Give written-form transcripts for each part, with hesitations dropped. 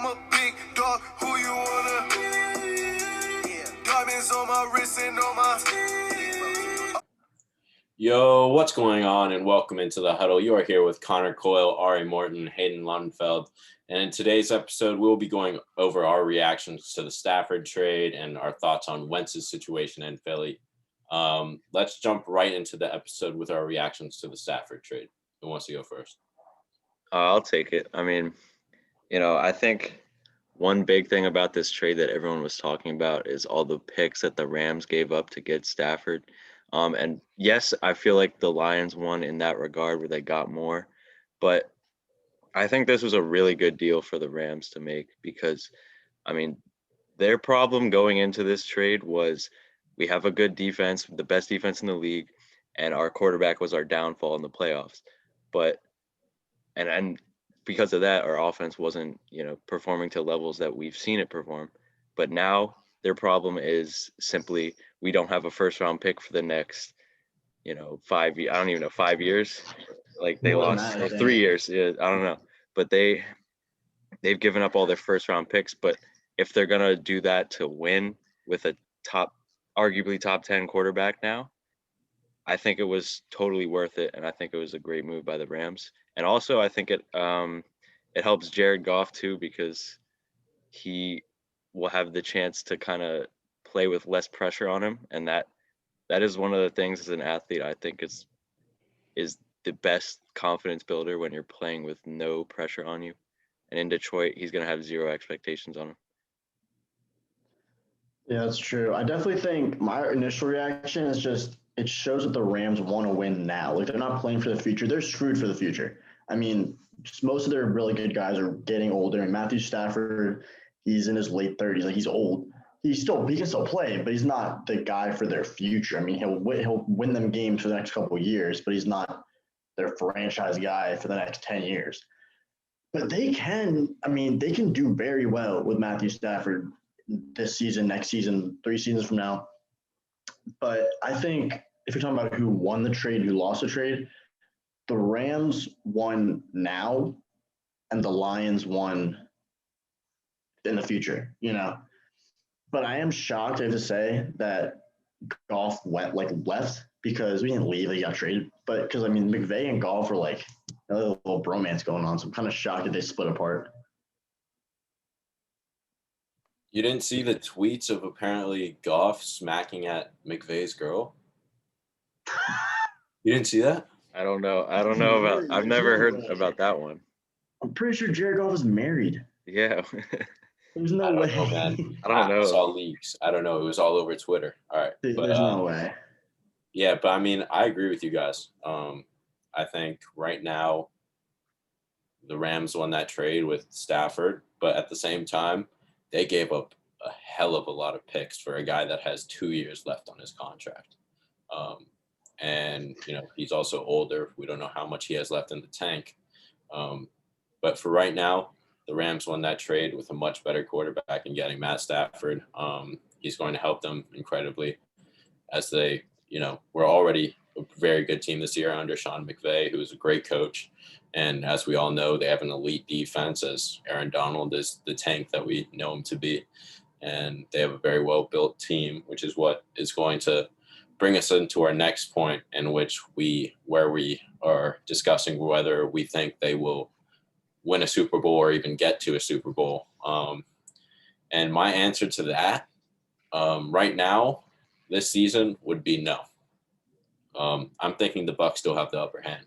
I'm a big dog, who you wanna? Diamonds on my wrist and on my... Yo, what's going on? And welcome into the huddle. You are here with Conor Coyle, Ari Morton, Hayden Lundenfeld. And in today's episode, we'll be going over our reactions to the Stafford trade and our thoughts on Wentz's situation in Philly. Let's jump right into the episode with our reactions to the Stafford trade. Who wants to go first? I'll take it. I mean, I think one big thing about this trade that everyone was talking about is all the picks that the Rams gave up to get Stafford. And yes, I feel like the Lions won in that regard where they got more. But I think this was a really good deal for the Rams to make because, I mean, their problem going into this trade was we have a good defense, the best defense in the league, and our quarterback was our downfall in the playoffs. But and because of that, our offense wasn't, performing to levels that we've seen it perform. But now their problem is simply we don't have a first-round pick for the next, 5 years. I don't even know, 5 years. Like they lost 3 years. Yeah, I don't know. But they've given up all their first-round picks. But if they're gonna do that to win with a arguably top 10 quarterback now, I think it was totally worth it, and I think it was a great move by the Rams. And also, I think it helps Jared Goff too because he will have the chance to kind of play with less pressure on him, and that is one of the things as an athlete I think is the best confidence builder when you're playing with no pressure on you. And in Detroit, he's going to have zero expectations on him. Yeah, that's true. I definitely think my initial reaction is just it shows that the Rams want to win now. Like, they're not playing for the future. They're screwed for the future. I mean, just most of their really good guys are getting older. And Matthew Stafford, he's in his late 30s. Like, he's old. He can still play, but he's not the guy for their future. I mean, he'll win them games for the next couple of years, but he's not their franchise guy for the next 10 years. But they can do very well with Matthew Stafford this season, next season, 3 seasons from now. But I think if you're talking about who won the trade, who lost the trade, the Rams won now and the Lions won in the future, But I am shocked, I have to say, that Goff left because we didn't leave, he got traded. But because, McVay and Goff were a little bromance going on. So I'm kind of shocked that they split apart. You didn't see the tweets of apparently Goff smacking at McVay's girl? You didn't see that? I don't know about. I've never heard about that one. I'm pretty sure Jared Goff is married. Yeah. There's no way. Know, man. I don't know. I saw leaks. I don't know. It was all over Twitter. All right. There's no way. Yeah, but I agree with you guys. I think right now the Rams won that trade with Stafford, but at the same time, they gave up a hell of a lot of picks for a guy that has 2 years left on his contract. And, he's also older. We don't know how much he has left in the tank. But for right now, the Rams won that trade with a much better quarterback in getting Matt Stafford. He's going to help them incredibly as they, were already a very good team this year under Sean McVay, who is a great coach. And as we all know, they have an elite defense as Aaron Donald is the tank that we know him to be. And they have a very well-built team, which is what is going to bring us into our next point where we are discussing whether we think they will win a Super Bowl or even get to a Super Bowl. And my answer to that right now, this season would be no. I'm thinking the Bucs still have the upper hand.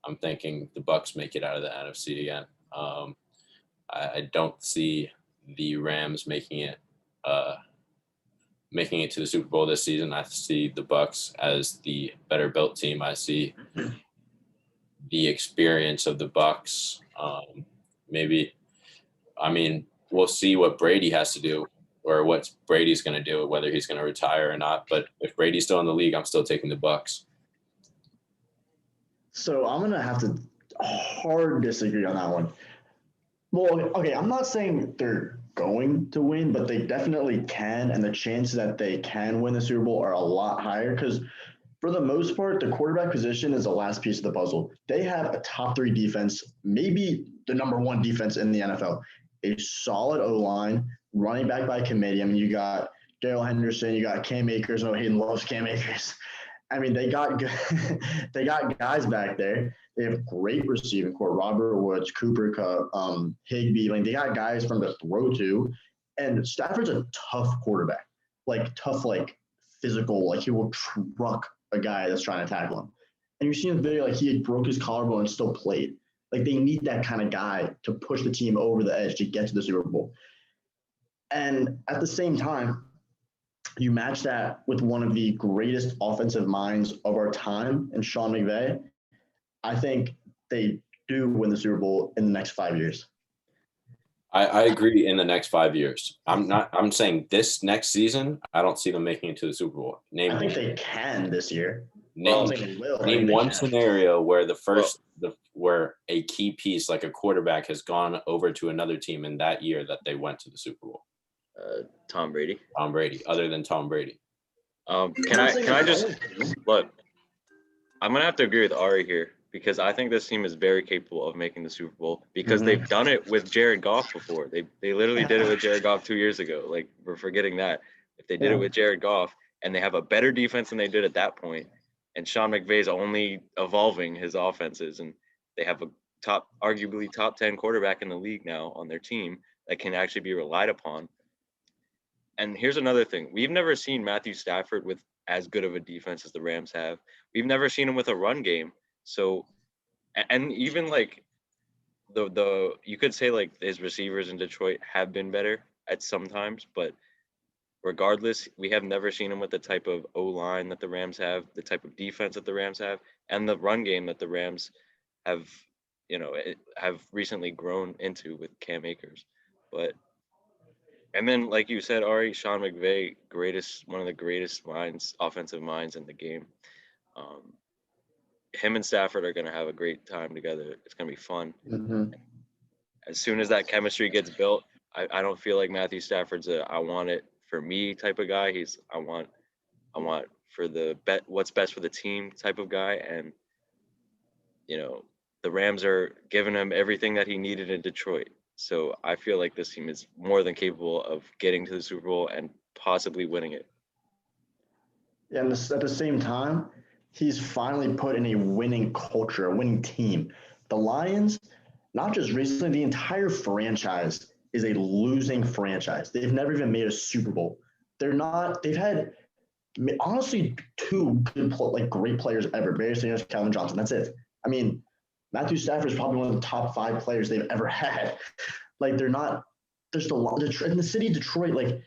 I'm thinking the Bucs make it out of the NFC again. I don't see the Rams making it to the Super Bowl this season. I see the Bucs as the better built team. I see the experience of the Bucs. We'll see what Brady has to do or what Brady's going to do, whether he's going to retire or not. But if Brady's still in the league, I'm still taking the Bucs. So I'm going to have to hard disagree on that one. Well, okay, I'm not saying they're going to win, but they definitely can, and the chances that they can win the Super Bowl are a lot higher because for the most part, the quarterback position is the last piece of the puzzle. They have a top 3 defense, maybe the number 1 defense in the NFL. a solid O-line, running back by committee. I mean, you got Darrell Henderson, you got Cam Akers. No, Hayden loves Cam Akers. I mean, they got they got guys back there. They have great receiving core: Robert Woods, Cooper Kupp, Higbee. I mean, they got guys from the throw to, and Stafford's a tough quarterback, like tough, like physical. Like he will truck a guy that's trying to tackle him. And you're seeing the video, like he had broke his collarbone and still played. Like they need that kind of guy to push the team over the edge to get to the Super Bowl. And at the same time, you match that with one of the greatest offensive minds of our time in Sean McVay. I think they do win the Super Bowl in the next 5 years. I agree in the next 5 years. I'm saying this next season, I don't see them making it to the Super Bowl. I think they can this year. Name one scenario where where a key piece like a quarterback has gone over to another team in that year that they went to the Super Bowl. Tom Brady. Tom Brady, other than Tom Brady. Can I just look? I'm gonna have to agree with Ari here because I think this team is very capable of making the Super Bowl because they've done it with Jared Goff before. They literally did it with Jared Goff 2 years ago. Like we're forgetting that. If they did it with Jared Goff and they have a better defense than they did at that point, and Sean McVay's only evolving his offenses, and they have a arguably top 10 quarterback in the league now on their team that can actually be relied upon. And here's another thing. We've never seen Matthew Stafford with as good of a defense as the Rams have. We've never seen him with a run game. So, and even like the you could say like his receivers in Detroit have been better at sometimes, but regardless, we have never seen him with the type of O-line that the Rams have, the type of defense that the Rams have, and the run game that the Rams have, have recently grown into with Cam Akers. And then, like you said, Ari, Sean McVay, one of the greatest offensive minds in the game. Him and Stafford are going to have a great time together. It's going to be fun. Mm-hmm. As soon as that chemistry gets built, I don't feel like Matthew Stafford's I want it for me type of guy. He's I want for what's best for the team type of guy. And, the Rams are giving him everything that he needed in Detroit. So I feel like this team is more than capable of getting to the Super Bowl and possibly winning it. Yeah, and at the same time, he's finally put in a winning culture, a winning team. The Lions, not just recently, the entire franchise is a losing franchise. They've never even made a Super Bowl. They've had, honestly, two great players ever, Barry Sanders, Calvin Johnson. That's it. I mean, Matthew Stafford is probably one of the top 5 players they've ever had. Like, they're not – there's a lot – in the city of Detroit, like,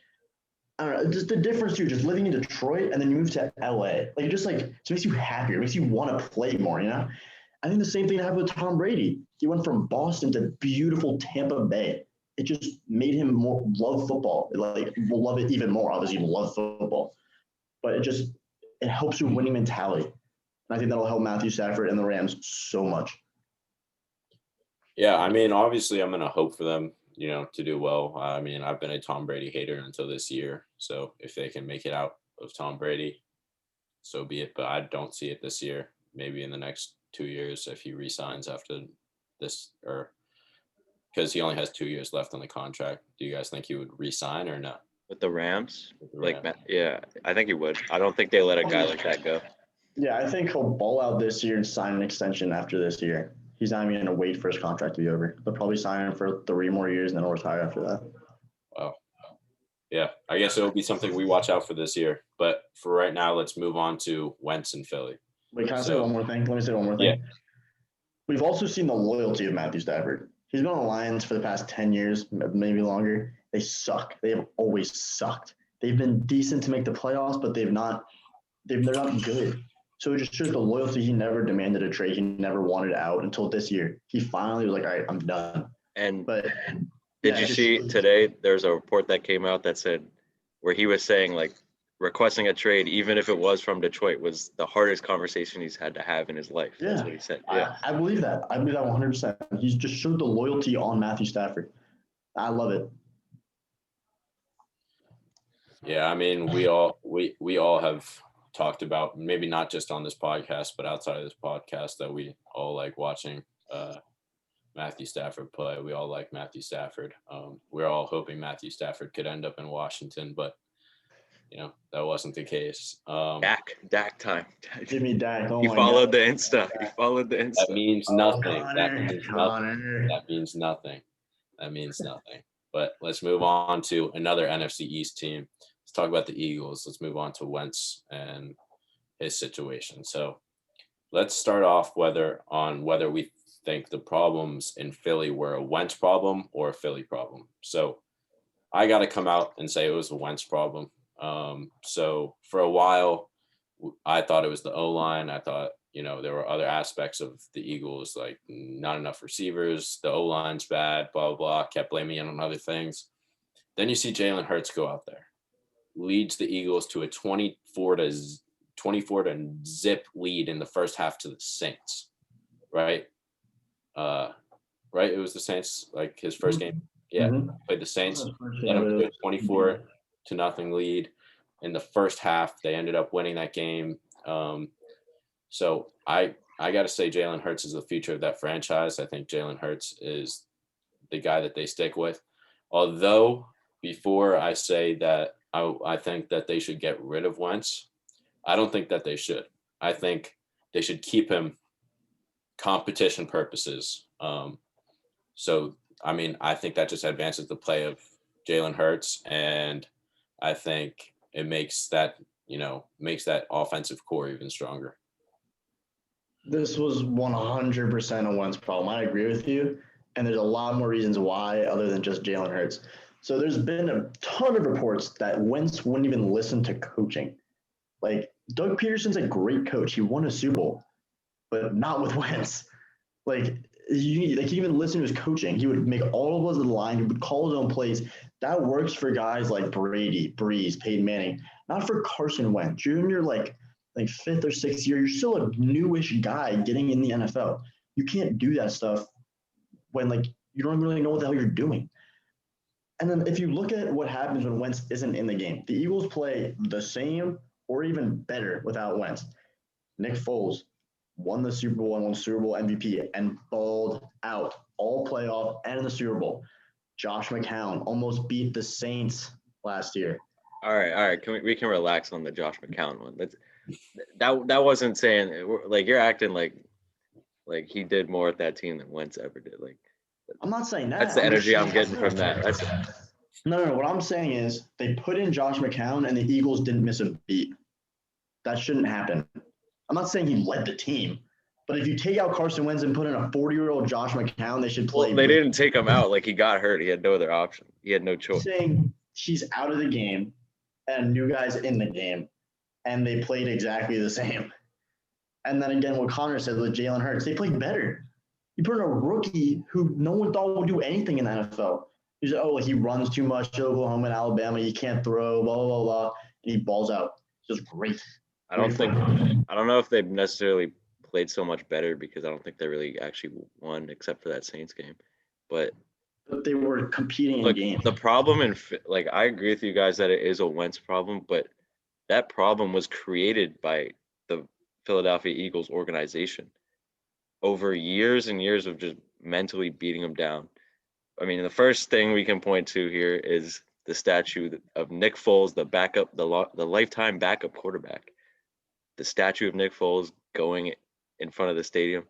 I don't know, just the difference too, just living in Detroit and then you move to LA. Like, it makes you happier. It makes you want to play more, I think the same thing happened with Tom Brady. He went from Boston to beautiful Tampa Bay. It just made him more love football. We'll love it even more. Obviously, we'll love football. But it helps your winning mentality. And I think that'll help Matthew Stafford and the Rams so much. Yeah, I mean, obviously, I'm going to hope for them, to do well. I mean, I've been a Tom Brady hater until this year. So if they can make it out of Tom Brady, so be it. But I don't see it this year. Maybe in the next 2 years if he resigns after this, or because he only has 2 years left on the contract. Do you guys think he would resign or not? With the Rams? Yeah, I think he would. I don't think they let a guy like that go. Yeah, I think he'll ball out this year and sign an extension after this year. He's not even going to wait for his contract to be over. They'll probably sign him for 3 more years and then he'll retire after that. Wow. Yeah, I guess it'll be something we watch out for this year. But for right now, let's move on to Wentz and Philly. Wait, can I say one more thing? Let me say one more thing. Yeah. We've also seen the loyalty of Matthew Stafford. He's been on the Lions for the past 10 years, maybe longer. They suck. They have always sucked. They've been decent to make the playoffs, but they're not good. So it just shows the loyalty. He never demanded a trade. He never wanted out until this year. He finally was like, all right, I'm done. Did you see today there's a report that came out that said where he was saying like requesting a trade, even if it was from Detroit, was the hardest conversation he's had to have in his life. Yeah. That's what he said. Yeah. I believe that. I believe that 100%. He's just showed the loyalty on Matthew Stafford. I love it. Yeah, I mean, we all have talked about, maybe not just on this podcast, but outside of this podcast, that we all like watching Matthew Stafford play. We all like Matthew Stafford. We're all hoping Matthew Stafford could end up in Washington, but that wasn't the case. Dak time. Give me Dak. Oh He my followed God. the Insta. He followed the That Insta. means nothing. That Connor, means nothing. Connor. That means nothing. That means nothing. But let's move on to another NFC East team. Let's talk about the Eagles. Let's move on to Wentz and his situation. So let's start off whether we think the problems in Philly were a Wentz problem or a Philly problem. So I got to come out and say it was a Wentz problem. So for a while, I thought it was the O-line. I thought, there were other aspects of the Eagles, like not enough receivers, the O-line's bad, blah, blah, blah, kept blaming it on other things. Then you see Jalen Hurts go out there, leads the Eagles to a 24 to zip lead in the first half to the Saints, right? Right? It was the Saints, like his first game. Yeah, played the Saints, let them to a 24 to nothing lead in the first half. They ended up winning that game. So I got to say Jalen Hurts is the future of that franchise. I think Jalen Hurts is the guy that they stick with. Although before I say that I think that they should get rid of Wentz, I don't think that they should. I think they should keep him competition purposes. So, I think that just advances the play of Jalen Hurts, and I think it makes that offensive core even stronger. This was 100% a Wentz problem. I agree with you. And there's a lot more reasons why other than just Jalen Hurts. So there's been a ton of reports that Wentz wouldn't even listen to coaching. Like, Doug Peterson's a great coach. He won a Super Bowl, but not with Wentz. Like, he even listened to his coaching. He would make all of us in the line. He would call his own plays. That works for guys like Brady, Breeze, Peyton Manning. Not for Carson Wentz. You're in your like fifth or sixth year. You're still a newish guy getting in the NFL. You can't do that stuff when you don't really know what the hell you're doing. And then if you look at what happens when Wentz isn't in the game, the Eagles play the same or even better without Wentz. Nick Foles won the Super Bowl and won Super Bowl MVP and balled out all playoff and in the Super Bowl. Josh McCown almost beat the Saints last year. All right. We can relax on the Josh McCown one. That wasn't saying like you're acting like he did more with that team than Wentz ever did. Like, I'm not saying that. That's the energy I'm getting from that. No. What I'm saying is they put in Josh McCown and the Eagles didn't miss a beat. That shouldn't happen. I'm not saying he led the team, but if you take out Carson Wentz and put in a 40-year-old Josh McCown, they should play. Well, they didn't take him out. Like, he got hurt. He had no other option. He had no choice. I'm saying he's out of the game and new guys in the game, and they played exactly the same. And then again, what Conor said with Jalen Hurts, they played better. You put in a rookie who no one thought would do anything in the NFL. You said, he runs too much to Oklahoma and Alabama. He can't throw, blah, blah, blah. And he balls out. It's just great. I don't know if they've necessarily played so much better because I don't think they really actually won except for that Saints game. But they were competing in games. The problem I agree with you guys that it is a Wentz problem, but that problem was created by the Philadelphia Eagles organization over years and years of just mentally beating them down. I mean, the first thing we can point to here is the statue of Nick Foles, the lifetime backup quarterback. The statue of Nick Foles going in front of the stadium.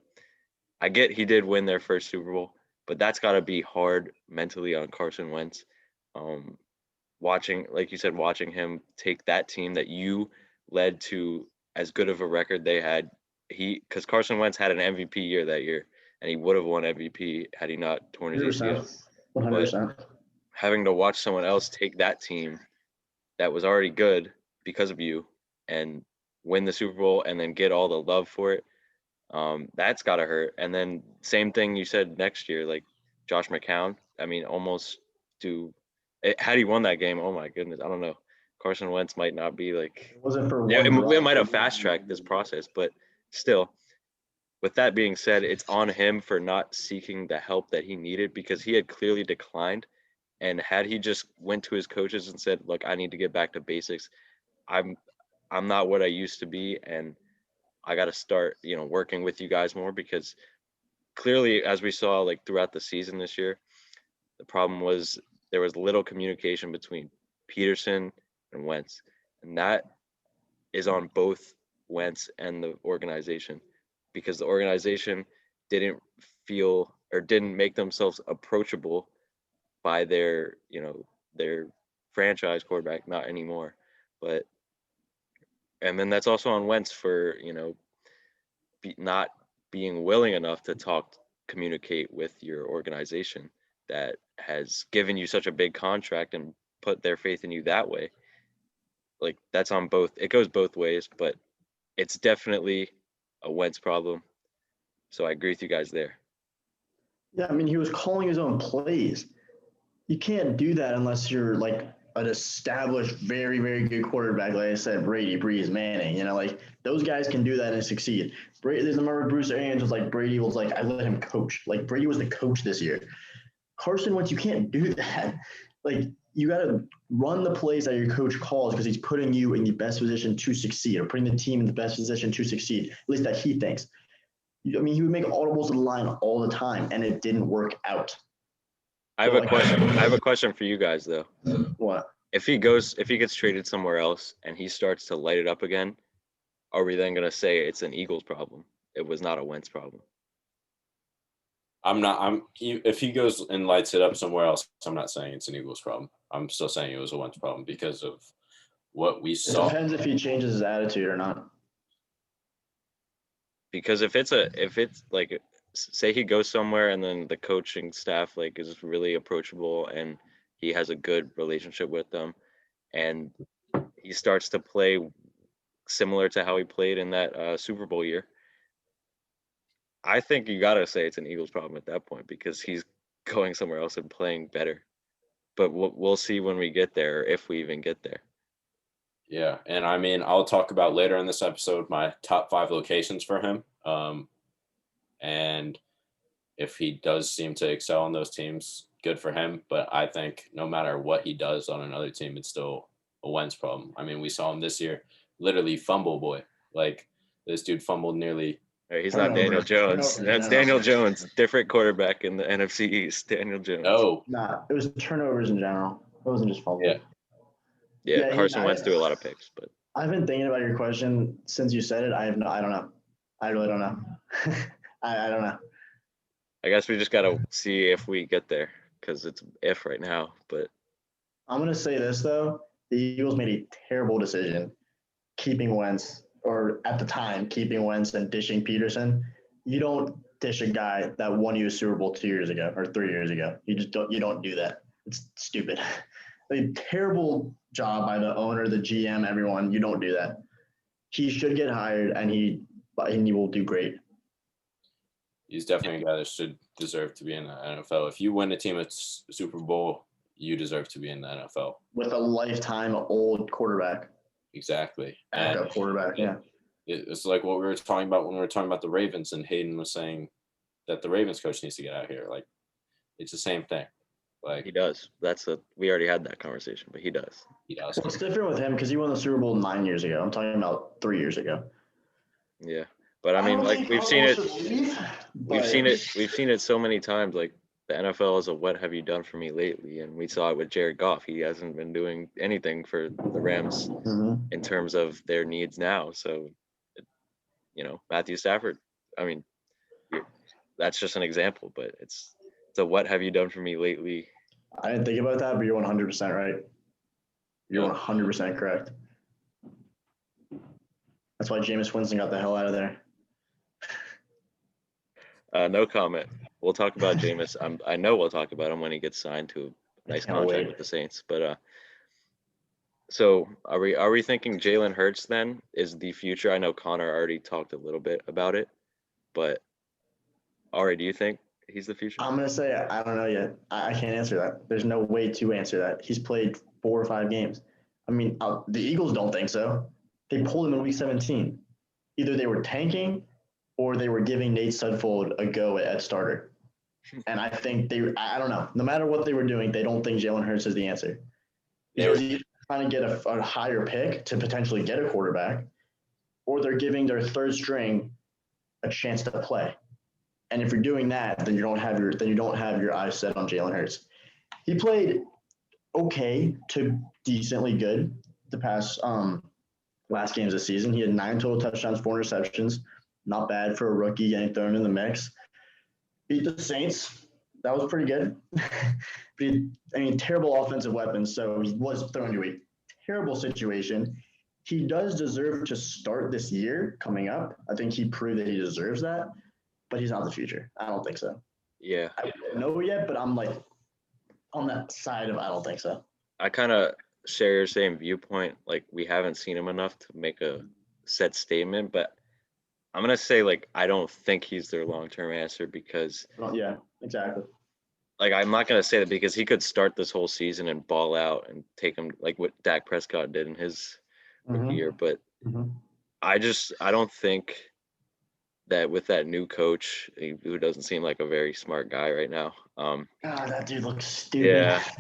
I get he did win their first Super Bowl, but that's got to be hard mentally on Carson Wentz. Watching him take that team that you led to as good of a record they had. Because Carson Wentz had an MVP year that year, and he would have won MVP had he not torn his ACL. 100%. Having to watch someone else take that team that was already good because of you and win the Super Bowl and then get all the love for it, that's got to hurt. And then same thing you said next year, like Josh McCown. I mean, had he won that game, oh my goodness, I don't know. Carson Wentz might not be like. It wasn't for it might have fast-tracked this process, but still. With that being said, it's on him for not seeking the help that he needed because he had clearly declined. And had he just went to his coaches and said, "Look, I need to get back to basics. I'm not what I used to be, and I got to start, working with you guys more because clearly, as we saw like throughout the season this year, the problem was there was little communication between Peterson and Wentz, and that is on both Wentz and the organization, because the organization didn't feel or didn't make themselves approachable by their franchise quarterback, not anymore. But and then that's also on Wentz for not being willing enough to communicate with your organization that has given you such a big contract and put their faith in you that way. Like, that's on both. It goes both ways, but it's definitely a Wentz problem. So I agree with you guys there. Yeah, I mean, he was calling his own plays. You can't do that unless you're like an established, very, very good quarterback. Like I said, Brady, Breeze, Manning. Like those guys can do that and succeed. Brady, remember Bruce Arians was like, Brady was like, I let him coach. Like Brady was the coach this year. Carson Wentz, you can't do that. Like you got to run the plays that your coach calls because he's putting you in the best position to succeed, or putting the team in the best position to succeed. At least that he thinks. I mean, he would make audibles to the line all the time, and it didn't work out. I have a question. I have a question for you guys though. What? If he gets traded somewhere else and he starts to light it up again, are we then gonna say it's an Eagles problem? It was not a Wentz problem. If he goes and lights it up somewhere else, I'm not saying it's an Eagles problem. I'm still saying it was a Wentz problem because of what we saw. It depends if he changes his attitude or not. Because if it's like, say he goes somewhere and then the coaching staff like is really approachable and he has a good relationship with them, and he starts to play similar to how he played in that Super Bowl year, I think you gotta say it's an Eagles problem at that point because he's going somewhere else and playing better. But we'll see when we get there, if we even get there. Yeah, and I mean, I'll talk about later in this episode my top 5 locations for him. And if he does seem to excel on those teams, good for him. But I think no matter what he does on another team, it's still a Wentz problem. I mean, we saw him this year, literally fumble boy. Like this dude fumbled nearly. He's not Daniel Jones. That's Daniel Jones, different quarterback in the NFC East. Daniel Jones. Oh, nah, it was turnovers in general. It wasn't just fumble. Yeah. Carson Wentz threw a lot of picks, but I've been thinking about your question since you said it. I don't know. I really don't know. I don't know. I guess we just gotta see if we get there because it's if right now. But I'm gonna say this though: the Eagles made a terrible decision keeping Wentz, or at the time keeping Wentz and dishing Peterson. You don't dish a guy that won you a Super Bowl 2 years ago or 3 years ago. You just don't. You don't do that. It's stupid. A terrible job by the owner, the GM, everyone. You don't do that. He should get hired, and he will do great. He's definitely a guy that should deserve to be in the NFL. If you win a team at Super Bowl, you deserve to be in the NFL. With a lifetime old quarterback. Exactly. Backup quarterback, yeah. It's like what we were talking about when we were talking about the Ravens, and Hayden was saying that the Ravens coach needs to get out here. Like, it's the same thing. Like he does. We already had that conversation, but he does. He does. Well, it's different with him because he won the Super Bowl 9 years ago. I'm talking about 3 years ago. Yeah. But I mean, like we've seen it so many times. Like the NFL is a what have you done for me lately? And we saw it with Jared Goff. He hasn't been doing anything for the Rams in terms of their needs now. So, Matthew Stafford. I mean, that's just an example, but it's a what have you done for me lately? I didn't think about that, but you're 100% right. You're 100% correct. That's why Jameis Winston got the hell out of there. No comment. We'll talk about Jameis. I know we'll talk about him when he gets signed to a nice contract with the Saints. But so are we thinking Jalen Hurts then is the future? I know Conor already talked a little bit about it, but Ari, do you think he's the future? I'm gonna say I don't know yet. I can't answer that. There's no way to answer that. He's played 4 or 5 games. I mean, the Eagles don't think so. They pulled him in week 17. Either they were tanking or they were giving Nate Sudfeld a go at starter. And I think I don't know. No matter what they were doing, they don't think Jalen Hurts is the answer. They're either trying to get a higher pick to potentially get a quarterback, or they're giving their third string a chance to play. And if you're doing that, then you don't have your eyes set on Jalen Hurts. He played okay to decently good the past last games of the season. He had 9 total touchdowns, 4 interceptions. Not bad for a rookie getting thrown in the mix. Beat the Saints. That was pretty good. But terrible offensive weapons, so he was thrown into a terrible situation. He does deserve to start this year coming up. I think he proved that he deserves that, but he's not the future. I don't think so. Yeah. I don't know yet, but I'm like on that side of I don't think so. I kind of share your same viewpoint. Like, we haven't seen him enough to make a set statement, but I'm going to say, like, I don't think he's their long-term answer because Yeah, exactly. like, I'm not going to say that because he could start this whole season and ball out and take him like what Dak Prescott did in his rookie year. But I don't think that with that new coach, who doesn't seem like a very smart guy right now. God, that dude looks stupid.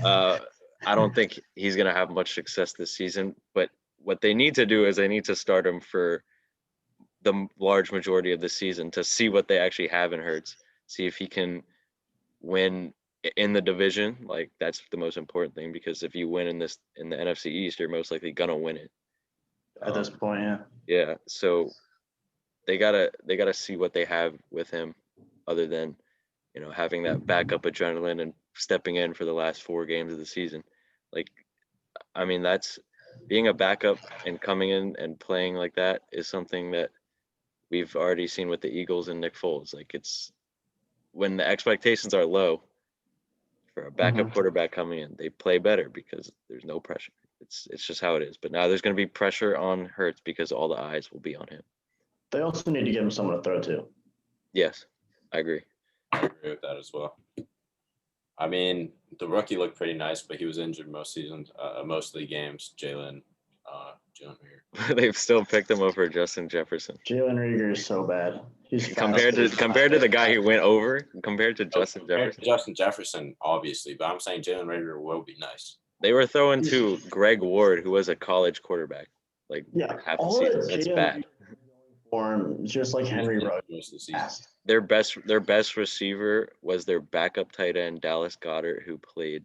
Yeah. I don't think he's going to have much success this season. But what they need to do is they need to start him for the large majority of the season to see what they actually have in Hurts, see if he can win in the division. Like, that's the most important thing, because if you win in the NFC East, you're most likely gonna win it At this point, yeah. Yeah, so they gotta see what they have with him, other than having that backup adrenaline and stepping in for the last 4 games of the season. Like, I mean, that's being a backup and coming in and playing like that is something that we've already seen with the Eagles and Nick Foles. Like, it's when the expectations are low for a backup quarterback coming in, they play better because there's no pressure. It's just how it is. But now there's going to be pressure on Hurts because all the eyes will be on him. They also need to give him someone to throw to. Yes, I agree. I agree with that as well. I mean, the rookie looked pretty nice, but he was injured most seasons, most of the games. Jalen Reagor. They've still picked him over Justin Jefferson. Jalen Reagor is so bad. He's compared to the guy who went over, compared to Justin Jefferson. Justin Jefferson, obviously, but I'm saying Jalen Reagor will be nice. They were throwing to Greg Ward, who was a college quarterback. Like, half the season. That's bad. Form, just like Henry Ruggs. Their best receiver was their backup tight end, Dallas Goedert, who played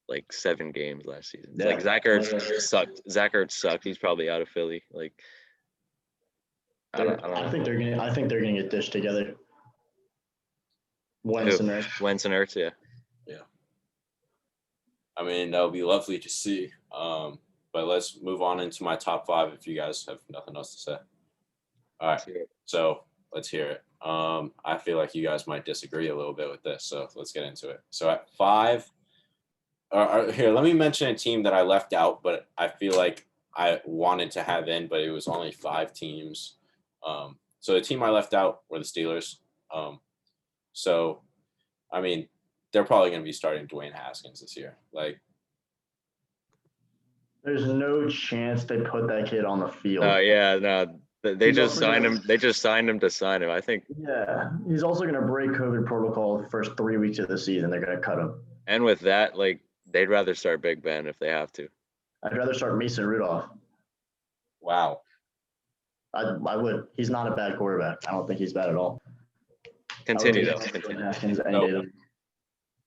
like 7 games last season. Yeah. Like, Zach Ertz sucked. Zach Ertz sucked. He's probably out of Philly. Like, I don't know. I think they're gonna get dished together. Wentz and Ertz, yeah. Yeah. I mean, that would be lovely to see. But let's move on into my top 5 if you guys have nothing else to say. All right, so let's hear it. I feel like you guys might disagree a little bit with this, so let's get into it. So at 5, here, let me mention a team that I left out, but I feel like I wanted to have in, but it was only 5 teams. So the team I left out were the Steelers. So, I mean, they're probably going to be starting Dwayne Haskins this year. Like, there's no chance they put that kid on the field. Yeah, no. They just signed him. They just signed him to sign him. I think. Yeah, he's also going to break COVID protocol the first 3 weeks of the season. They're going to cut him. And with that, like, they'd rather start Big Ben if they have to. I'd rather start Mason Rudolph. Wow. I would. He's not a bad quarterback. I don't think he's bad at all. Continue though.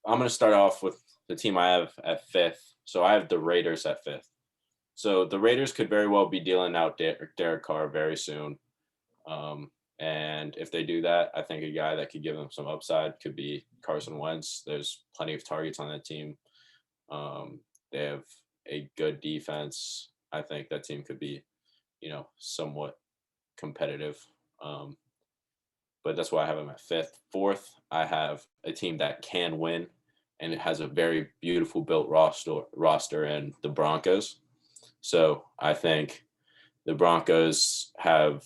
I'm going to start off with the team I have at 5th. So I have the Raiders at 5th. So the Raiders could very well be dealing out Derek Carr very soon. And if they do that, I think a guy that could give them some upside could be Carson Wentz. There's plenty of targets on that team. They have a good defense. I think that team could be, somewhat competitive. But that's why I have them at 5th. 4th, I have a team that can win, and it has a very beautiful built roster in the Broncos. So I think the Broncos have,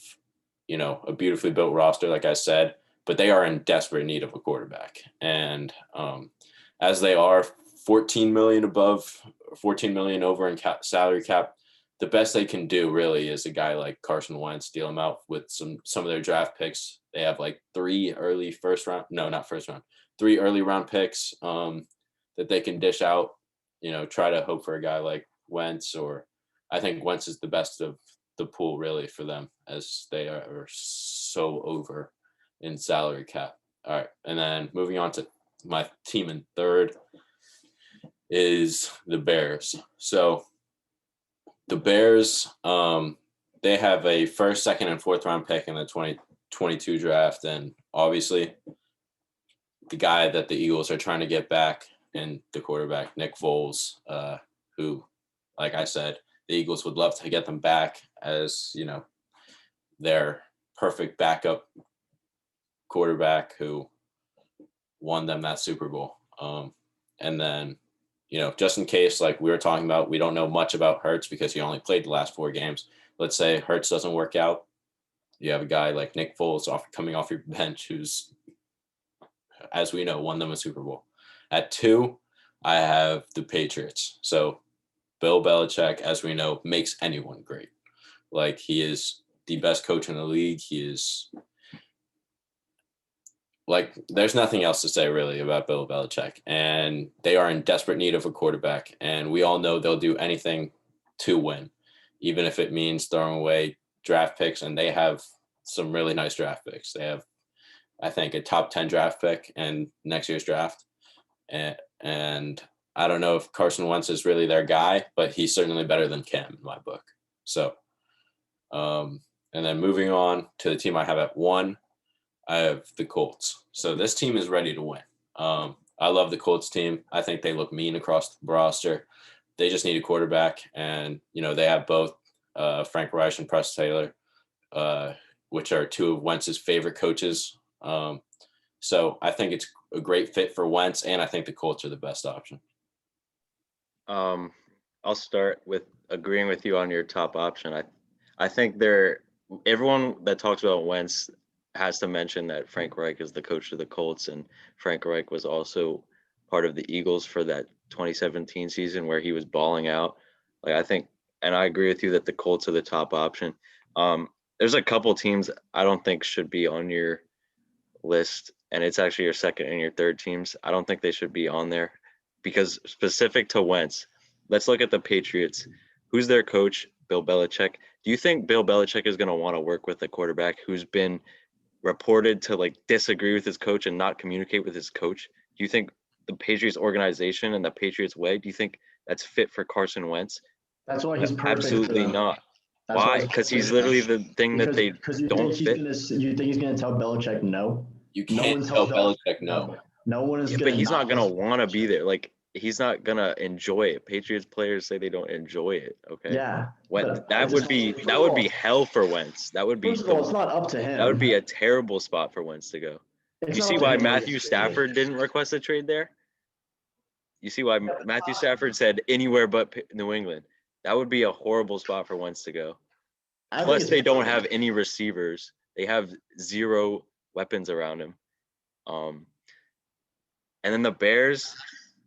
a beautifully built roster, like I said, but they are in desperate need of a quarterback. And as they are 14 million over in salary cap, the best they can do really is a guy like Carson Wentz, deal him out with some of their draft picks. They have like 3 early round picks that they can dish out, try to hope for a guy like Wentz, or I think Wentz is the best of the pool really for them, as they are so over in salary cap. All right. And then moving on to my team in third is the Bears. So the Bears, they have a first, second, and fourth round pick in the 2022 draft. And obviously the guy that the Eagles are trying to get back and the quarterback, Nick Foles, who, like I said, the Eagles would love to get them back as, their perfect backup quarterback who won them that Super Bowl. And then, just in case, like we were talking about, we don't know much about Hurts because he only played the last 4 games. Let's say Hurts doesn't work out. You have a guy like Nick Foles coming off your bench who's, as we know, won them a Super Bowl. At 2, I have the Patriots. So Bill Belichick, as we know, makes anyone great. Like, he is the best coach in the league. He is there's nothing else to say really about Bill Belichick, and they are in desperate need of a quarterback. And we all know they'll do anything to win, even if it means throwing away draft picks. And they have some really nice draft picks. They have, I think, a top 10 draft pick in next year's draft. And I don't know if Carson Wentz is really their guy, but he's certainly better than Cam in my book. So, and then moving on to the team I have at 1, I have the Colts. So this team is ready to win. I love the Colts team. I think they look mean across the roster. They just need a quarterback. And, they have both Frank Reich and Press Taylor, which are 2 of Wentz's favorite coaches. So I think it's a great fit for Wentz, and I think the Colts are the best option. I'll start with agreeing with you on your top option. I think everyone that talks about Wentz has to mention that Frank Reich is the coach of the Colts, and Frank Reich was also part of the Eagles for that 2017 season where he was balling out. I think, and I agree with you that the Colts are the top option. There's a couple teams I don't think should be on your list, and it's actually your second and your third teams. I don't think they should be on there because specific to Wentz, let's look at the Patriots. Who's their coach? Bill Belichick. Do you think Bill Belichick is going to want to work with a quarterback who's been reported to disagree with his coach and not communicate with his coach? Do you think the Patriots organization and the Patriots way, do you think that's fit for Carson Wentz? That's why he's perfect. Absolutely not. Why? Because he's literally the thing that they don't fit. You think he's going to tell Belichick no? You can't tell Belichick no. No one is going to. But he's not going to want to be there. He's not going to enjoy it. Patriots players say they don't enjoy it. Okay. Yeah. That would be hell for Wentz. That would be. First of all, it's not up to him. That would be a terrible spot for Wentz to go. You see why Matthew Stafford didn't request a trade there? You see why Matthew Stafford said anywhere but New England? That would be a horrible spot for Wentz to go. Plus, they don't have any receivers. They have 0 weapons around him. And then the Bears,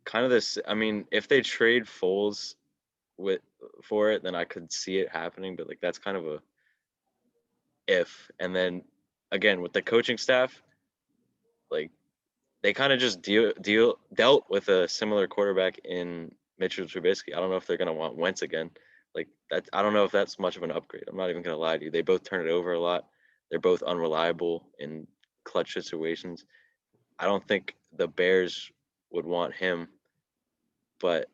kind of this. I mean, if they trade Foles for it, then I could see it happening. But that's kind of a if. And then again with the coaching staff, they kind of just dealt with a similar quarterback in Mitchell Trubisky. I don't know if they're gonna want Wentz again. That. I don't know if that's much of an upgrade. I'm not even gonna lie to you. They both turn it over a lot. They're both unreliable in clutch situations. I don't think the Bears would want him, but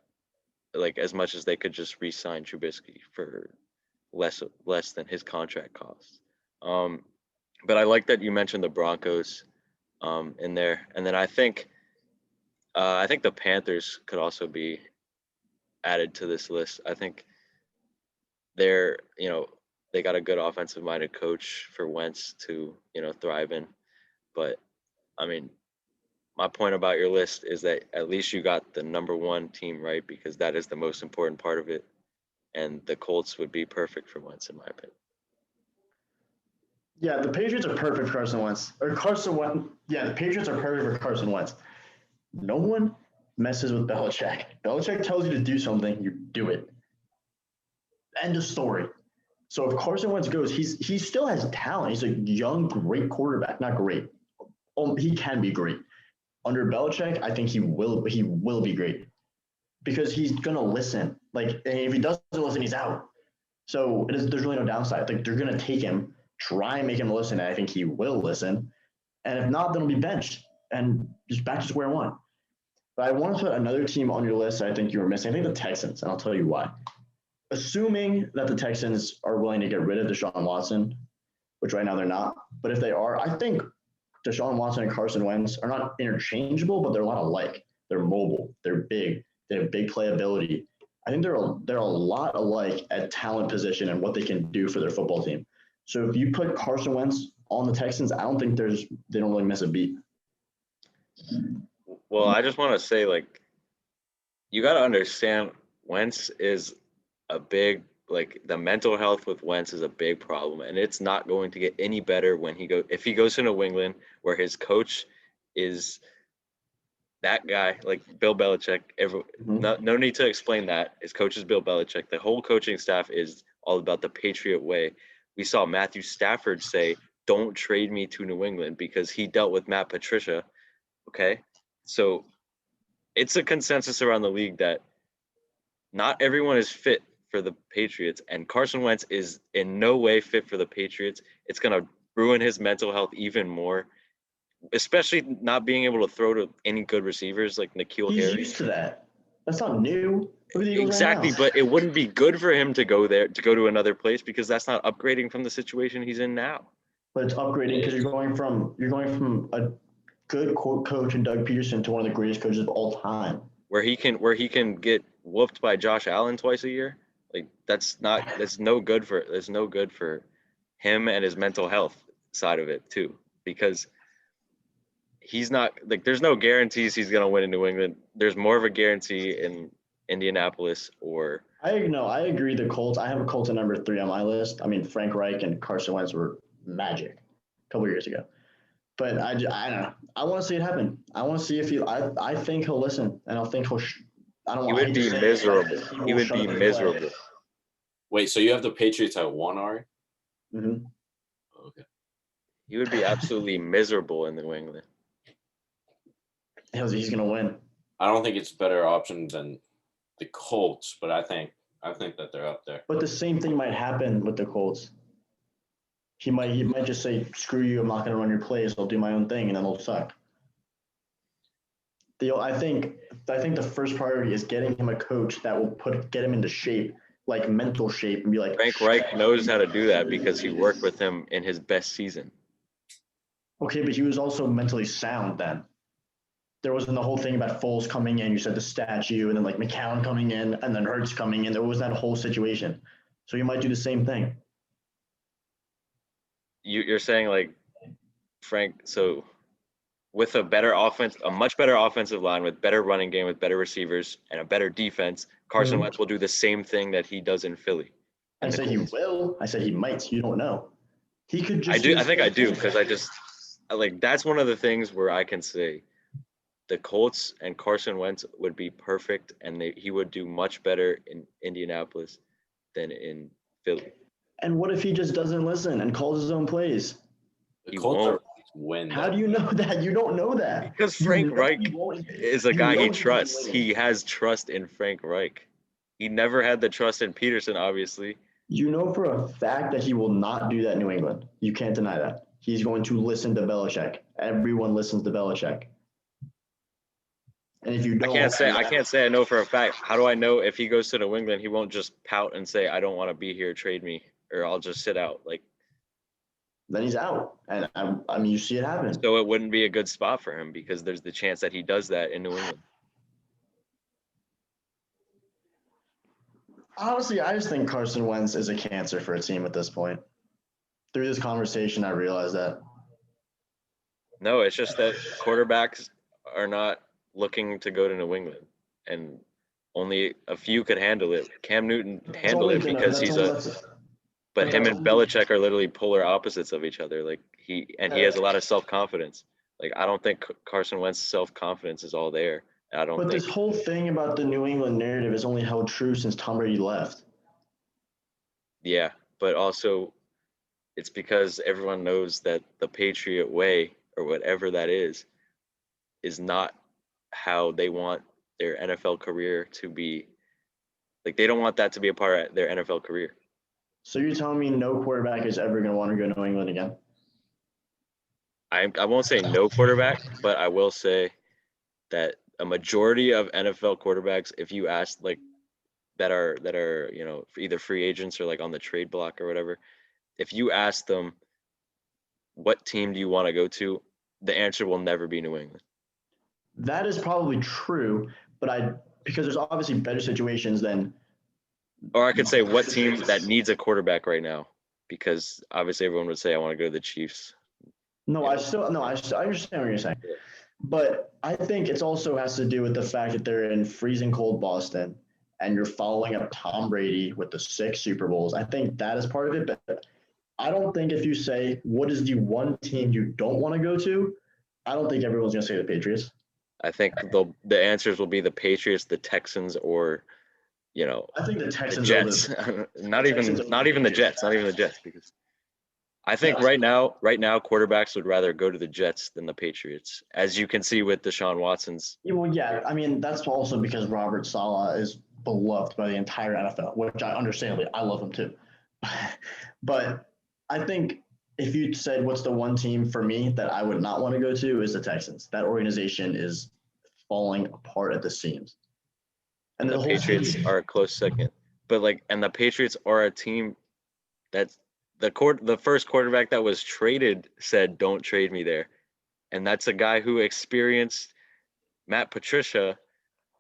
as much as they could just re-sign Trubisky for less than his contract costs. But I like that you mentioned the Broncos in there, and then I think the Panthers could also be added to this list. I think they're they got a good offensive-minded coach for Wentz to thrive in, but I mean, my point about your list is that at least you got the number 1 team right, because that is the most important part of it. And the Colts would be perfect for Wentz, in my opinion. Yeah, the Patriots are perfect for Carson Wentz. Yeah, the Patriots are perfect for Carson Wentz. No one messes with Belichick. Belichick tells you to do something, you do it. End of story. So if Carson Wentz goes, he still has talent. He's a young, great quarterback. Not great. He can be great. Under Belichick, I think he will be great because he's gonna listen. And if he doesn't listen, he's out. So there's really no downside. They're gonna take him, try and make him listen, and I think he will listen. And if not, then he'll be benched and just back to square one. But I want to put another team on your list I think you were missing. I think the Texans, and I'll tell you why. Assuming that the Texans are willing to get rid of Deshaun Watson, which right now they're not, but if they are, I think Deshaun Watson and Carson Wentz are not interchangeable, but they're a lot alike. They're mobile. They're big. They have big playability. I think they're a lot alike at talent position and what they can do for their football team. So if you put Carson Wentz on the Texans, I don't think they don't really miss a beat. Well, I just want to say, like, you got to understand Wentz is a big, like, the mental health with Wentz is a big problem, and it's not going to get any better if he goes to New England, where his coach is that guy, like Bill Belichick. No need to explain that. His coach is Bill Belichick. The whole coaching staff is all about the Patriot way. We saw Matthew Stafford say, "Don't trade me to New England," because he dealt with Matt Patricia. Okay, so it's a consensus around the league that not everyone is fit for the Patriots, and Carson Wentz is in no way fit for the Patriots. It's going to ruin his mental health even more, especially not being able to throw to any good receivers like N'Keal Harry. He's used to that. That's not new. Exactly, but it wouldn't be good for him to go to another place, because that's not upgrading from the situation he's in now. But it's upgrading because you're going from a good coach in Doug Peterson to one of the greatest coaches of all time. Where he can get whooped by Josh Allen twice a year. Like that's no good for him and his mental health side of it too, because he's not, like, there's no guarantees he's going to win in New England. There's more of a guarantee in Indianapolis or. I agree. The Colts. I have a Colts at number 3 on my list. I mean, Frank Reich and Carson Wentz were magic a couple years ago. But I don't know. I want to see it happen. I want to see if I think he'll listen, and I think he'll. I don't want. He would be miserable. He would be miserable. Wait, so you have the Patriots at 1, Ari? Mm-hmm. Okay. He would be absolutely miserable in New England. He's gonna win. I don't think it's a better option than the Colts, but I think that they're up there. But the same thing might happen with the Colts. He might just say, "Screw you! I'm not going to run your plays. I'll do my own thing," and then they'll suck. I think the first priority is getting him a coach that will get him into shape, like mental shape, and be like. Frank Reich knows how to do that because he worked with him in his best season. Okay, but he was also mentally sound then. There wasn't the whole thing about Foles coming in. You said the statue, and then like McCown coming in, and then Hurts coming in. There was that whole situation. So you might do the same thing. You're saying like Frank, so with a much better offensive line, with better running game, with better receivers, and a better defense, Carson Wentz will do the same thing that he does in Philly. I said he will. I said he might. You don't know. He could just. I think I do, because that's one of the things where I can say the Colts and Carson Wentz would be perfect, and he would do much better in Indianapolis than in Philly. And what if he just doesn't listen and calls his own plays? The Colts win. How do you know that? You don't know that. Because Frank Reich is a guy he trusts. He has trust in Frank Reich. He never had the trust in Peterson, obviously. You know for a fact that he will not do that in New England. You can't deny that. He's going to listen to Belichick. Everyone listens to Belichick. And if you don't, I can't say I know for a fact. How do I know if he goes to New England, he won't just pout and say, "I don't want to be here, trade me," or "I'll just sit out"? Like, then he's out. And I mean, you see it happen. So it wouldn't be a good spot for him, because there's the chance that he does that in New England. Honestly, I just think Carson Wentz is a cancer for a team at this point. Through this conversation, I realized that. No, it's just that quarterbacks are not looking to go to New England, and only a few could handle it. Cam Newton handled it because but him and Belichick are literally polar opposites of each other. Like he has a lot of self-confidence. Like I don't think Carson Wentz's self-confidence is all there. But this whole thing about the New England narrative has only held true since Tom Brady left. Yeah, but also it's because everyone knows that the Patriot way, or whatever that is not how they want their NFL career to be. Like they don't want that to be a part of their NFL career. So you're telling me no quarterback is ever going to want to go to New England again? I won't say no quarterback, but I will say that a majority of NFL quarterbacks, if you ask like that are either free agents or like on the trade block or whatever, if you ask them what team do you want to go to, the answer will never be New England. That is probably true, but because there's obviously better situations than. Or I could say what team that needs a quarterback right now, because obviously everyone would say I want to go to the Chiefs. No, I understand what you're saying, but I think it also has to do with the fact that they're in freezing cold Boston, and you're following up Tom Brady with the 6 Super Bowls. I think that is part of it, but I don't think if you say what is the one team you don't want to go to, I don't think everyone's going to say the Patriots. I think the answers will be the Patriots, the Texans, or I think the Texans, the Jets. Not even the Jets, because I think right now quarterbacks would rather go to the Jets than the Patriots, as you can see with Deshaun Watson's. Well, yeah, I mean that's also because Robert Saleh is beloved by the entire NFL, which I understandably I love him too. But I think if you said what's the one team for me that I would not want to go to is the Texans. That organization is falling apart at the seams. And the Patriots are a close second. But and the Patriots are a team that's the first quarterback that was traded said, "Don't trade me there." And that's a guy who experienced Matt Patricia,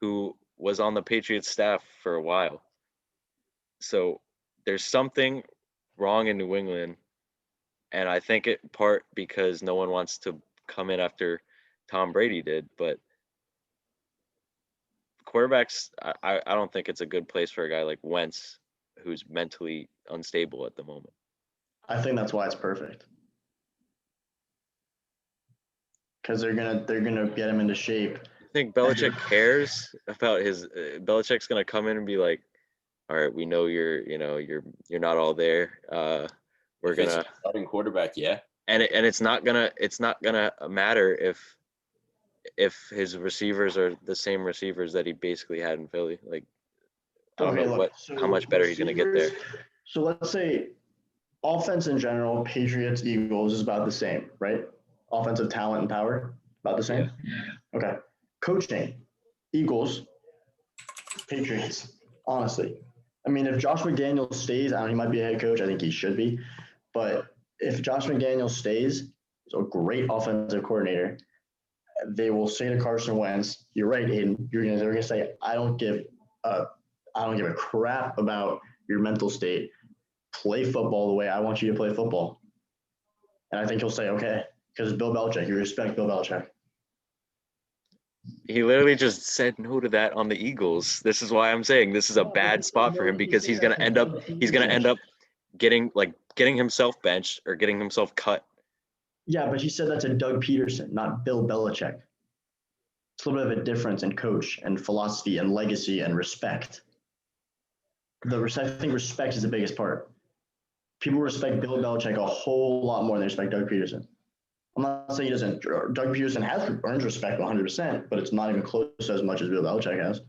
who was on the Patriots staff for a while. So there's something wrong in New England. And I think it part because no one wants to come in after Tom Brady did. But quarterbacks, I don't think it's a good place for a guy like Wentz, who's mentally unstable at the moment. I think that's why it's perfect. Because they're gonna get him into shape. I think Belichick cares about his. Belichick's gonna come in and be like, "All right, we know you're not all there. We're gonna starting quarterback, yeah." And it's not gonna matter if his receivers are the same receivers that he basically had in Philly. Like, I don't know how much better he's gonna get there. So let's say offense in general, Patriots, Eagles is about the same, right? Offensive talent and power, about the same? Yeah. Okay. Coaching, Eagles, Patriots, honestly. I mean, if Josh McDaniels stays, he might be a head coach. I think he should be. But if Josh McDaniels stays, he's a great offensive coordinator. They will say to Carson Wentz, "You're right, Aiden. They're gonna say, I don't give a crap about your mental state. Play football the way I want you to play football." And I think he'll say, "Okay," because Bill Belichick. You respect Bill Belichick. He literally just said no to that on the Eagles. This is why I'm saying this is a bad spot for him, because he's gonna end up getting himself benched or getting himself cut. Yeah, but he said that to Doug Peterson, not Bill Belichick. It's a little bit of a difference in coach and philosophy and legacy and respect. I think respect is the biggest part. People respect Bill Belichick a whole lot more than they respect Doug Peterson. I'm not saying he doesn't. Doug Peterson has earned respect 100%, but it's not even close as much as Bill Belichick has.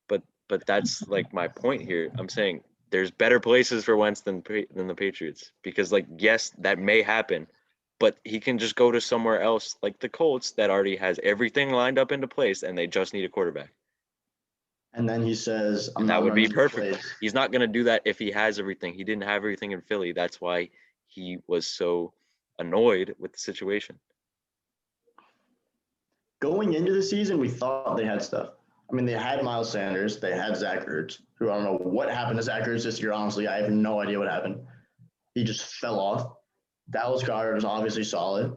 But that's like my point here. I'm saying there's better places for Wentz than the Patriots, because yes, that may happen, but he can just go to somewhere else like the Colts that already has everything lined up into place and they just need a quarterback. And then he says, that would be perfect. He's not going to do that if he has everything. He didn't have everything in Philly. That's why he was so annoyed with the situation. Going into the season, we thought they had stuff. I mean, they had Miles Sanders. They had Zach Ertz, who I don't know what happened to Zach Ertz this year. Honestly, I have no idea what happened. He just fell off. Dallas Goedert was obviously solid.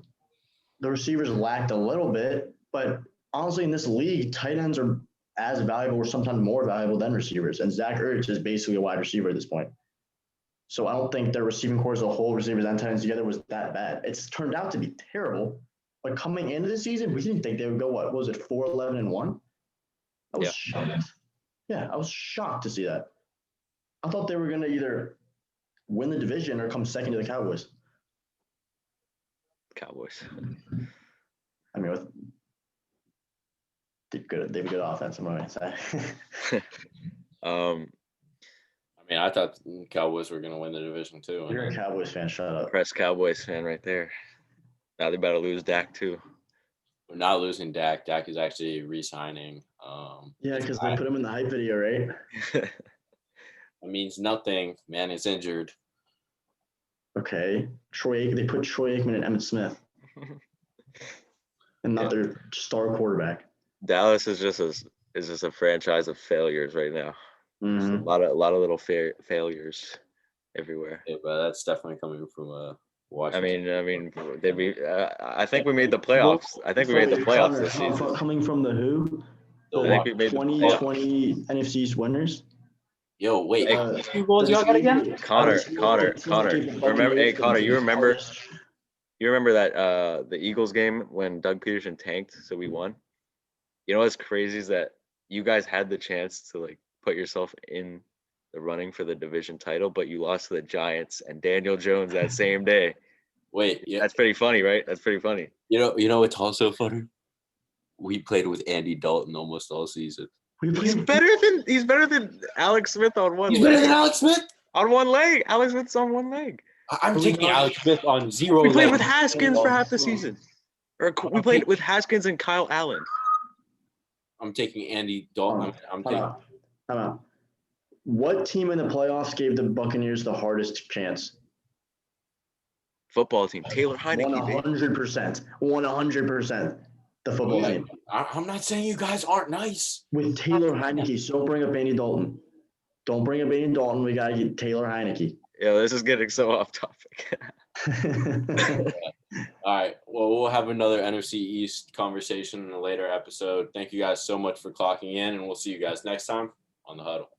The receivers lacked a little bit, but honestly, in this league, tight ends are as valuable or sometimes more valuable than receivers. And Zach Ertz is basically a wide receiver at this point. So I don't think their receiving core as a whole, receivers and tight ends together, was that bad. It's turned out to be terrible. But coming into the season, we didn't think they would go, what was it, 4-11-1? I was shocked. Yeah, I was shocked to see that. I thought they were going to either win the division or come second to the Cowboys. I mean, they have a good offense, I'm going to say. I mean, I thought the Cowboys were going to win the division too. You're a Cowboys fan. Shut up. Press Cowboys fan right there. Now they better lose Dak too. We're not losing Dak. Dak is actually re-signing. Yeah, because they put him in the hype video, right? It means nothing. Man is injured. Okay. They put Troy Aikman and Emmitt Smith, and not their star quarterback. Dallas is just a franchise of failures right now. Mm-hmm. A lot of little failures everywhere. Yeah, but that's definitely coming from Washington. I mean, I think we made the playoffs. I think we made the playoffs this season. Coming from the who? I think we made the 2020 NFC East winners. Yo, wait. Two goals y'all got again? Connor. Remember? Hey, Connor, you remember that the Eagles game when Doug Peterson tanked, so we won? You know what's crazy is that you guys had the chance to like put yourself in the running for the division title, but you lost to the Giants and Daniel Jones that same day. Wait, yeah. That's pretty funny, right? That's pretty funny. You know what's also funny? We played with Andy Dalton almost all season. He's better than Alex Smith on one. He's leg. better than Alex Smith? On one leg. Alex Smith's on one leg. I'm taking Alex Smith on zero. We played legs. with Haskins for half the season. Or we played with Haskins and Kyle Allen. I'm taking Andy Dalton. I'm taking. Time out. What team in the playoffs gave the Buccaneers the hardest chance? Football team. Taylor Heineke. 100%. 100%. The football team. I'm not saying you guys aren't nice. With Taylor Heineke, so don't bring up Andy Dalton. Don't bring up Andy Dalton. We got to get Taylor Heineke. Yeah, this is getting so off topic. All right. Well, we'll have another NFC East conversation in a later episode. Thank you guys so much for clocking in, and we'll see you guys next time on The Huddle.